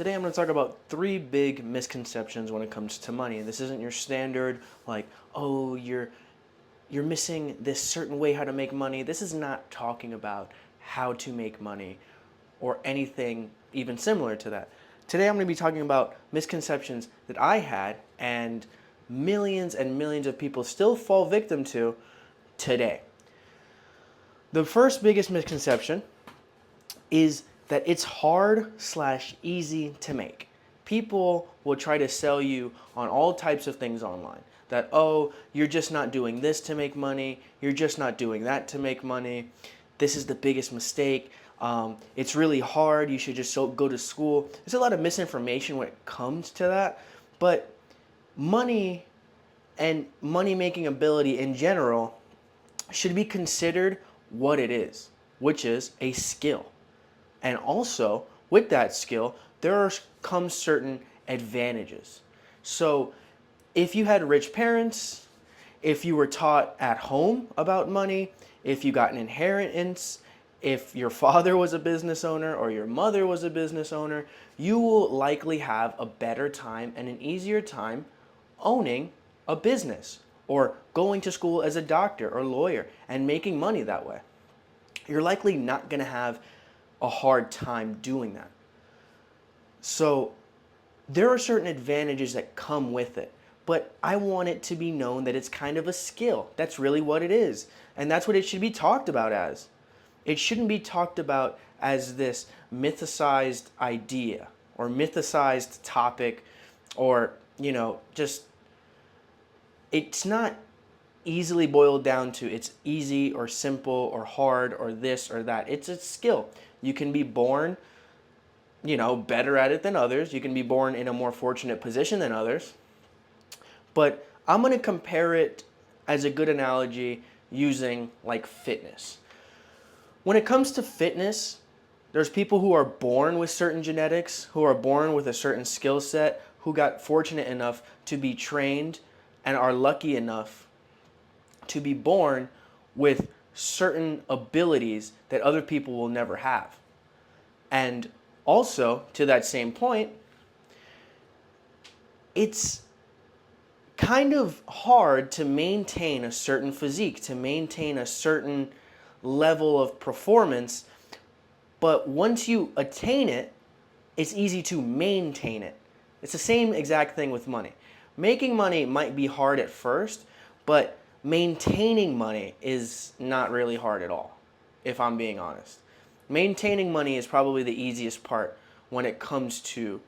Today I'm going to talk about 3 big misconceptions when it comes to money. This isn't your standard like, oh, you're missing this certain way how to make money. This is not talking about how to make money or anything even similar to that. Today I'm going to be talking about misconceptions that I had and millions of people still fall victim to today. The first biggest misconception is that it's hard/easy to make. People will try to sell you on all types of things online. That, oh, you're just not doing this to make money. You're just not doing that to make money. This is the biggest mistake. It's really hard. You should just go to school. There's a lot of misinformation when it comes to that. But money and money-making ability in general should be considered what it is, which is a skill. And also, with that skill, comes certain advantages. So, if you had rich parents, if you were taught at home about money, if you got an inheritance, if your father was a business owner or your mother was a business owner, you will likely have a better time and an easier time owning a business or going to school as a doctor or lawyer and making money that way. You're likely not going to have a hard time doing that. So there are certain advantages that come with it, but I want it to be known that it's kind of a skill. That's really what it is. And that's what it should be talked about as. It shouldn't be talked about as this mythicized idea or mythicized topic or, just it's not easily boiled down to it's easy or simple or hard or this or that. It's a skill. You can be born, better at it than others. You can be born in a more fortunate position than others. But I'm going to compare it as a good analogy using like fitness. When it comes to fitness, there's people who are born with certain genetics, who are born with a certain skill set, who got fortunate enough to be trained and are lucky enough to be born with certain abilities that other people will never have. And also, to that same point, it's kind of hard to maintain a certain physique, to maintain a certain level of performance, but once you attain it, it's easy to maintain it. It's the same exact thing with money. Making money might be hard at first, but maintaining money is not really hard at all, if I'm being honest. Maintaining money is probably the easiest part when it comes to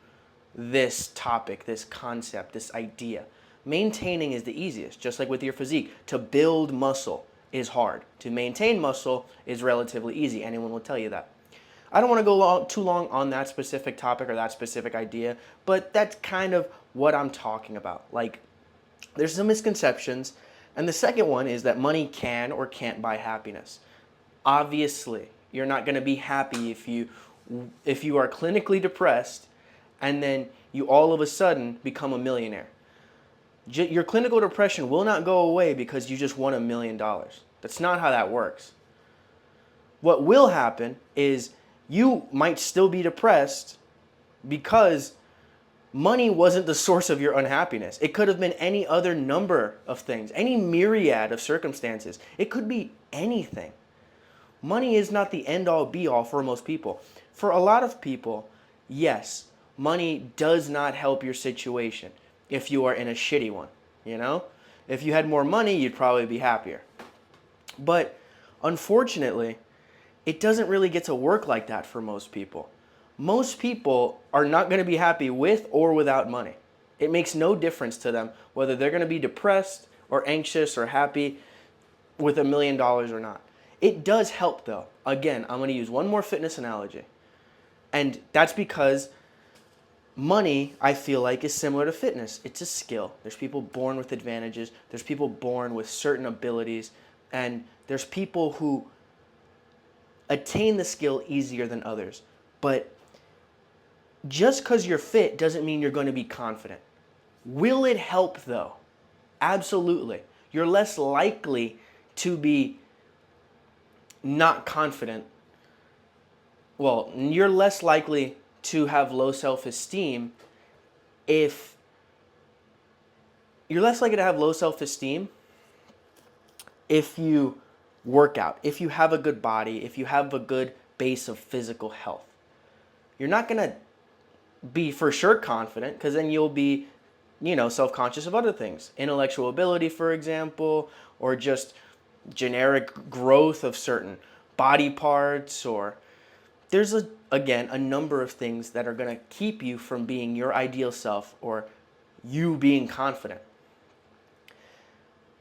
this topic, this concept, this idea. Maintaining is the easiest, just like with your physique. To build muscle is hard. To maintain muscle is relatively easy. Anyone will tell you that. I don't want to go too long on that specific topic or that specific idea, but that's kind of what I'm talking about. Like, there's some misconceptions, and the second one is that money can or can't buy happiness. Obviously, you're not going to be happy if you are clinically depressed and then you all of a sudden become a millionaire. Your clinical depression will not go away because you just won $1 million. That's not how that works. What will happen is you might still be depressed because money wasn't the source of your unhappiness. It could have been any other number of things, any myriad of circumstances. It could be anything. Money is not the end-all be-all for most people. For a lot of people, yes, money does not help your situation if you are in a shitty one, If you had more money, you'd probably be happier. But unfortunately, it doesn't really get to work like that for most people. Most people are not going to be happy with or without money. It makes no difference to them whether they're going to be depressed or anxious or happy with $1 million or not. It does help though. Again, I'm going to use one more fitness analogy. And that's because money, I feel like, is similar to fitness. It's a skill. There's people born with advantages. There's people born with certain abilities. And there's people who attain the skill easier than others. But just because you're fit doesn't mean you're going to be confident. Will it help though? Absolutely. You're less likely to be not confident. Well, you're less likely to have low self-esteem if you're less likely to have low self-esteem if you work out, if you have a good body, if you have a good base of physical health. You're not going to be for sure confident, because then you'll be, self-conscious of other things. Intellectual ability, for example, or just generic growth of certain body parts, or there's again a number of things that are going to keep you from being your ideal self or you being confident.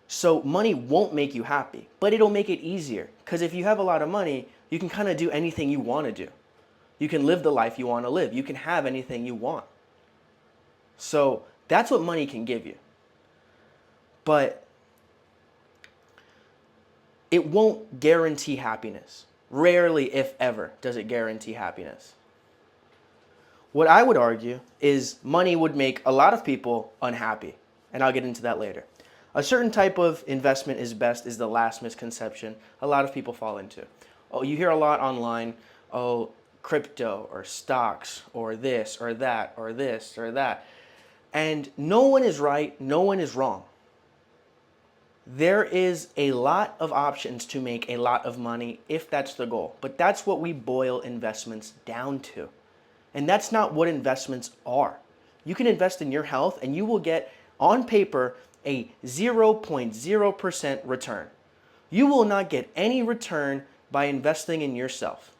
So money won't make you happy, but it'll make it easier, because if you have a lot of money, you can kind of do anything you want to do. You can live the life you want to live. You can have anything you want. So that's what money can give you. But it won't guarantee happiness. Rarely, if ever, does it guarantee happiness. What I would argue is money would make a lot of people unhappy, and I'll get into that later. A certain type of investment is best is the last misconception a lot of people fall into. Oh, you hear a lot online, crypto or stocks or this or that or this or that. And no one is right, no one is wrong. There is a lot of options to make a lot of money if that's the goal. But that's what we boil investments down to. And that's not what investments are. You can invest in your health and you will get, on paper, a 0.0% return. You will not get any return by investing in yourself.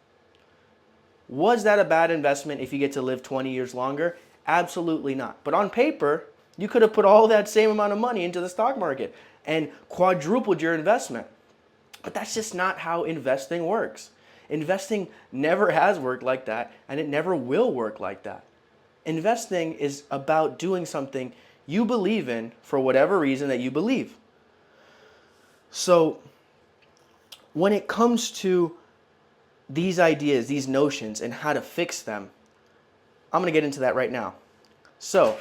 Was that a bad investment if you get to live 20 years longer? Absolutely not. But on paper, you could have put all that same amount of money into the stock market and quadrupled your investment. But that's just not how investing works. Investing never has worked like that, and it never will work like that. Investing is about doing something you believe in for whatever reason that you believe. So when it comes to these ideas, these notions, and how to fix them, I'm going to get into that right now. So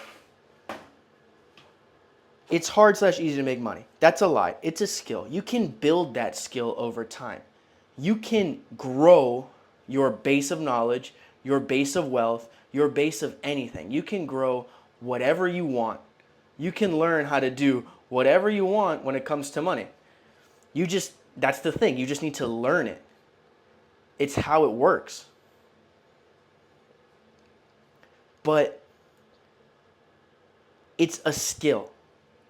it's hard/easy to make money. That's a lie. It's a skill. You can build that skill over time. You can grow your base of knowledge, your base of wealth, your base of anything. You can grow whatever you want. You can learn how to do whatever you want when it comes to money. That's the thing. You just need to learn it. It's how it works. But it's a skill.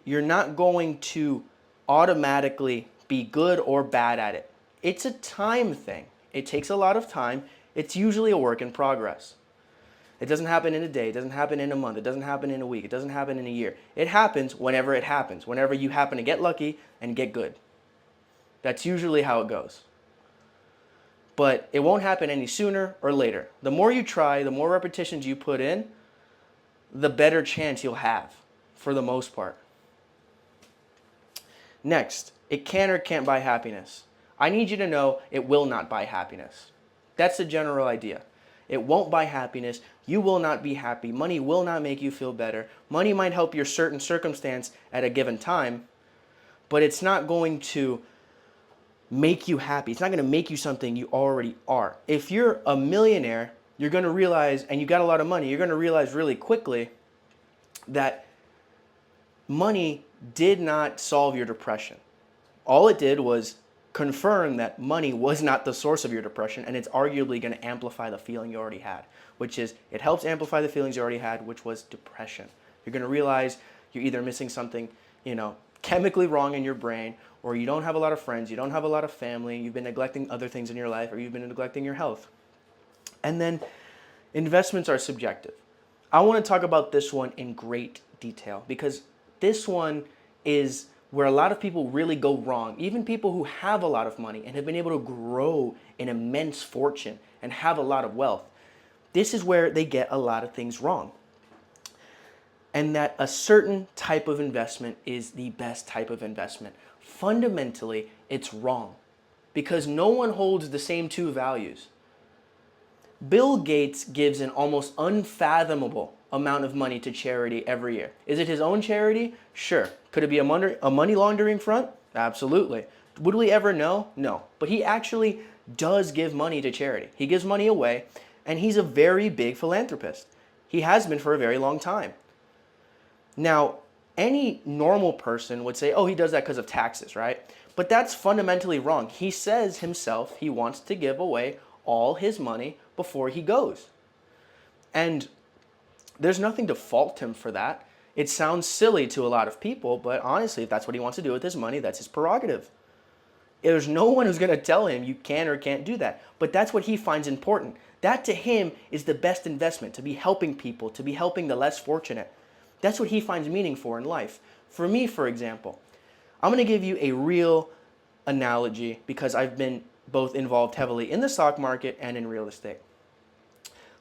You're not going to automatically be good or bad at it. It's a time thing. It takes a lot of time. It's usually a work in progress. It doesn't happen in a day. It doesn't happen in a month. It doesn't happen in a week. It doesn't happen in a year. It happens, whenever you happen to get lucky and get good. That's usually how it goes. But it won't happen any sooner or later. The more you try, the more repetitions you put in, the better chance you'll have, for the most part. Next, it can or can't buy happiness. I need you to know it will not buy happiness. That's the general idea. It won't buy happiness. You will not be happy. Money will not make you feel better. Money might help your certain circumstance at a given time, but it's not going to make you happy. It's not going to make you something you already are. If you're a millionaire, you're going to realize, and you got a lot of money, you're going to realize really quickly that money did not solve your depression. All it did was confirm that money was not the source of your depression, and it's arguably going to amplify the feeling you already had, which is, it helps amplify the feelings you already had, which was depression. You're going to realize you're either missing something, chemically wrong in your brain, or you don't have a lot of friends, you don't have a lot of family, you've been neglecting other things in your life, or you've been neglecting your health. And then investments are subjective. I want to talk about this one in great detail, because this one is where a lot of people really go wrong. Even people who have a lot of money and have been able to grow an immense fortune and have a lot of wealth, this is where they get a lot of things wrong. And that a certain type of investment is the best type of investment. Fundamentally, it's wrong, because no one holds the same two values. Bill Gates gives an almost unfathomable amount of money to charity every year. Is it his own charity? Sure. Could it be a money laundering front? Absolutely. Would we ever know? No. But he actually does give money to charity. He gives money away, And he's a very big philanthropist. He has been for a very long time. Now, any normal person would say, oh, he does that because of taxes, right? But that's fundamentally wrong. He says himself he wants to give away all his money before he goes. And there's nothing to fault him for that. It sounds silly to a lot of people, but honestly, if that's what he wants to do with his money, that's his prerogative. There's no one who's going to tell him you can or can't do that. But that's what he finds important. That to him is the best investment, to be helping people, to be helping the less fortunate. That's what he finds meaning for in life. For me, for example, I'm going to give you a real analogy because I've been both involved heavily in the stock market and in real estate.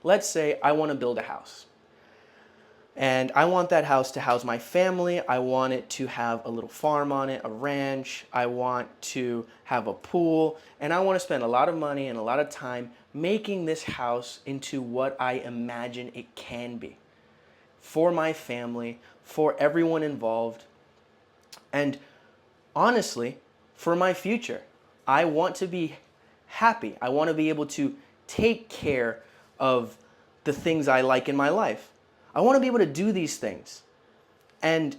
Let's say I want to build a house. And I want that house to house my family. I want it to have a little farm on it, a ranch. I want to have a pool. And I want to spend a lot of money and a lot of time making this house into what I imagine it can be for my family, for everyone involved, and honestly, for my future. I want to be happy. I want to be able to take care of the things I like in my life. I want to be able to do these things. And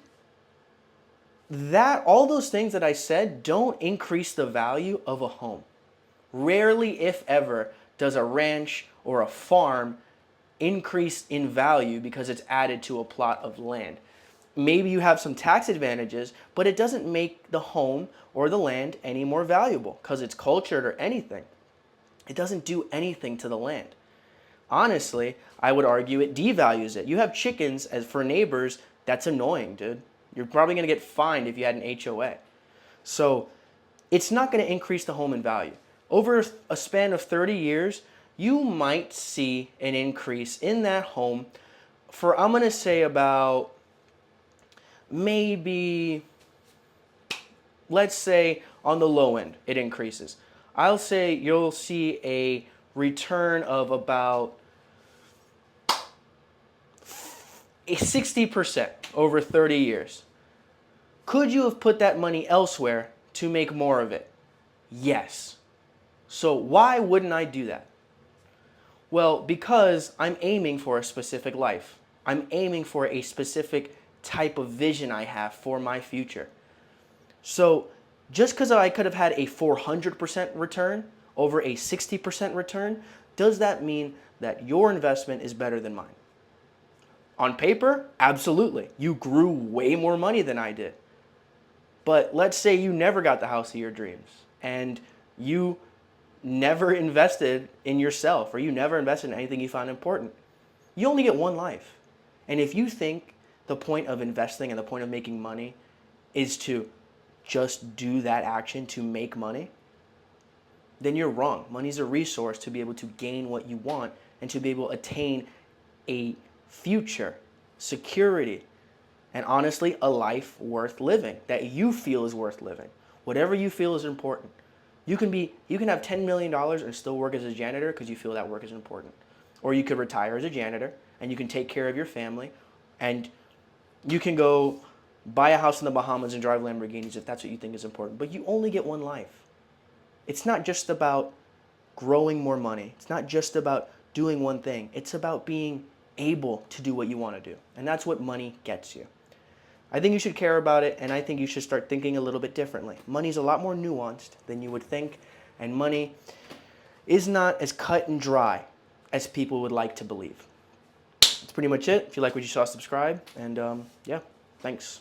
that all those things that I said don't increase the value of a home. Rarely, if ever, does a ranch or a farm increase in value because it's added to a plot of land. Maybe you have some tax advantages, but it doesn't make the home or the land any more valuable because it's cultured or anything. It doesn't do anything to the land. Honestly, I would argue it devalues it. You have chickens as for neighbors, that's annoying, dude. You're probably going to get fined if you had an HOA. So it's not going to increase the home in value. Over a span of 30 years, you might see an increase in that home for, I'm going to say about maybe, let's say on the low end, it increases. I'll say you'll see a return of about 60% over 30 years. Could you have put that money elsewhere to make more of it? Yes. So why wouldn't I do that? Well, because I'm aiming for a specific life. I'm aiming for a specific type of vision I have for my future. So just because I could have had a 400% return over a 60% return, does that mean that your investment is better than mine? On paper, absolutely. You grew way more money than I did. But let's say you never got the house of your dreams and you never invested in yourself or you never invested in anything you found important. You only get one life. And if you think the point of investing and the point of making money is to just do that action to make money, then you're wrong. Money's a resource to be able to gain what you want and to be able to attain a future, security, and honestly, a life worth living that you feel is worth living. Whatever you feel is important. You can have $10 million and still work as a janitor because you feel that work is important. Or you could retire as a janitor and you can take care of your family and you can go buy a house in the Bahamas and drive Lamborghinis if that's what you think is important. But you only get one life. It's not just about growing more money. It's not just about doing one thing. It's about being able to do what you want to do. And that's what money gets you. I think you should care about it, and I think you should start thinking a little bit differently. Money's a lot more nuanced than you would think, and money is not as cut and dry as people would like to believe. That's pretty much it. If you like what you saw, subscribe, and yeah, thanks.